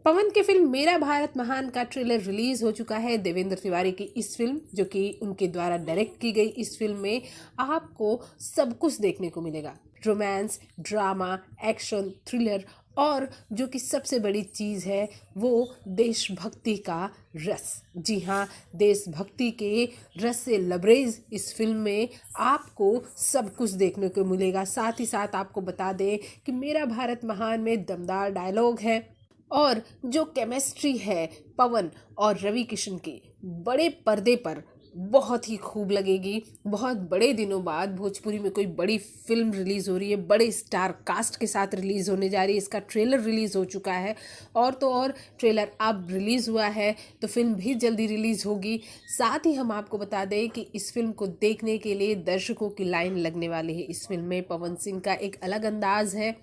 पवन की फिल्म मेरा भारत महान का ट्रेलर रिलीज हो चुका है। देवेंद्र तिवारी की इस फिल्म, जो कि उनके द्वारा डायरेक्ट की गई इस फिल्म में आपको सब कुछ देखने को मिलेगा। रोमांस, ड्रामा, एक्शन, थ्रिलर और जो कि सबसे बड़ी चीज़ है वो देशभक्ति का रस। जी हाँ, देशभक्ति के रस से लबरेज इस फिल्म में आपको सब कुछ देखने को मिलेगा। साथ ही साथ आपको बता दें कि मेरा भारत महान में दमदार डायलॉग है और जो केमिस्ट्री है पवन और रवि किशन की बड़े पर्दे पर बहुत ही खूब लगेगी। बहुत बड़े दिनों बाद भोजपुरी में कोई बड़ी फिल्म रिलीज हो रही है, बड़े स्टार कास्ट के साथ रिलीज होने जा रही है। इसका ट्रेलर रिलीज हो चुका है और तो और ट्रेलर अब रिलीज हुआ है तो फिल्म भी जल्दी रिलीज होगी। साथ ही हम आपको बता दें कि इस फिल्म को देखने के लिए दर्शकों की लाइन लगने वाली है। इस फिल्म में पवन सिंह का एक अलग अंदाज है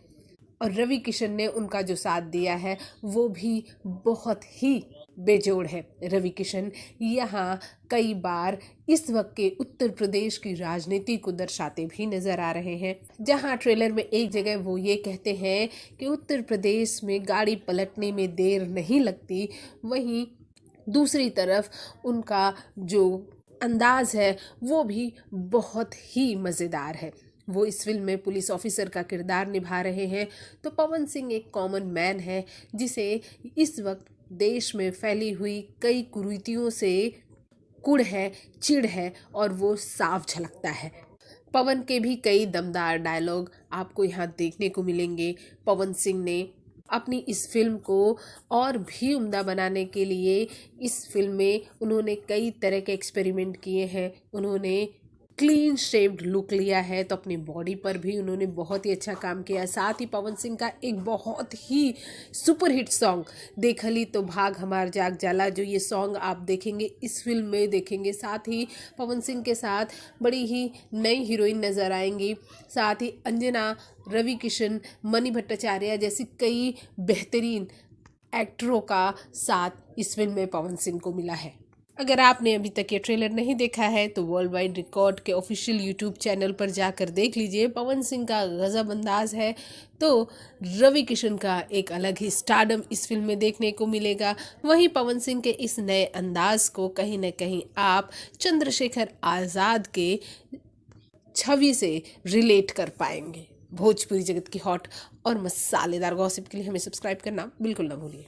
और रवि किशन ने उनका जो साथ दिया है वो भी बहुत ही बेजोड़ है। रवि किशन यहाँ कई बार इस वक्त के उत्तर प्रदेश की राजनीति को दर्शाते भी नजर आ रहे हैं। जहाँ ट्रेलर में एक जगह वो ये कहते हैं कि उत्तर प्रदेश में गाड़ी पलटने में देर नहीं लगती, वहीं दूसरी तरफ उनका जो अंदाज है वो भी बहुत ही मज़ेदार है। वो इस फिल्म में पुलिस ऑफिसर का किरदार निभा रहे हैं। तो पवन सिंह एक कॉमन मैन है जिसे इस वक्त देश में फैली हुई कई कुरीतियों से कुड़ है, चिढ़ है और वो साफ झलकता है। पवन के भी कई दमदार डायलॉग आपको यहाँ देखने को मिलेंगे। पवन सिंह ने अपनी इस फिल्म को और भी उम्दा बनाने के लिए इस फिल्म में उन्होंने कई तरह के एक्सपेरिमेंट किए हैं। उन्होंने क्लीन शेव्ड लुक लिया है तो अपनी बॉडी पर भी उन्होंने बहुत ही अच्छा काम किया। साथ ही पवन सिंह का एक बहुत ही सुपर हिट सॉन्ग देखली तो भाग हमार जाग जाला, जो ये सॉन्ग आप देखेंगे इस फिल्म में देखेंगे। साथ ही पवन सिंह के साथ बड़ी ही नई हीरोइन नज़र आएंगी। साथ ही अंजना, रवि किशन, मणि भट्टाचार्य जैसी कई बेहतरीन एक्टरों का साथ इस फिल्म में पवन सिंह को मिला है। अगर आपने अभी तक ये ट्रेलर नहीं देखा है तो वर्ल्ड वाइड रिकॉर्ड के ऑफिशियल यूट्यूब चैनल पर जाकर देख लीजिए। पवन सिंह का गजब अंदाज है तो रवि किशन का एक अलग ही स्टारडम इस फिल्म में देखने को मिलेगा। वहीं पवन सिंह के इस नए अंदाज को कहीं न कहीं आप चंद्रशेखर आज़ाद के छवि से रिलेट कर पाएंगे। भोजपुरी जगत की हॉट और मसालेदार गॉसिप के लिए हमें सब्सक्राइब करना बिल्कुल ना भूलिए।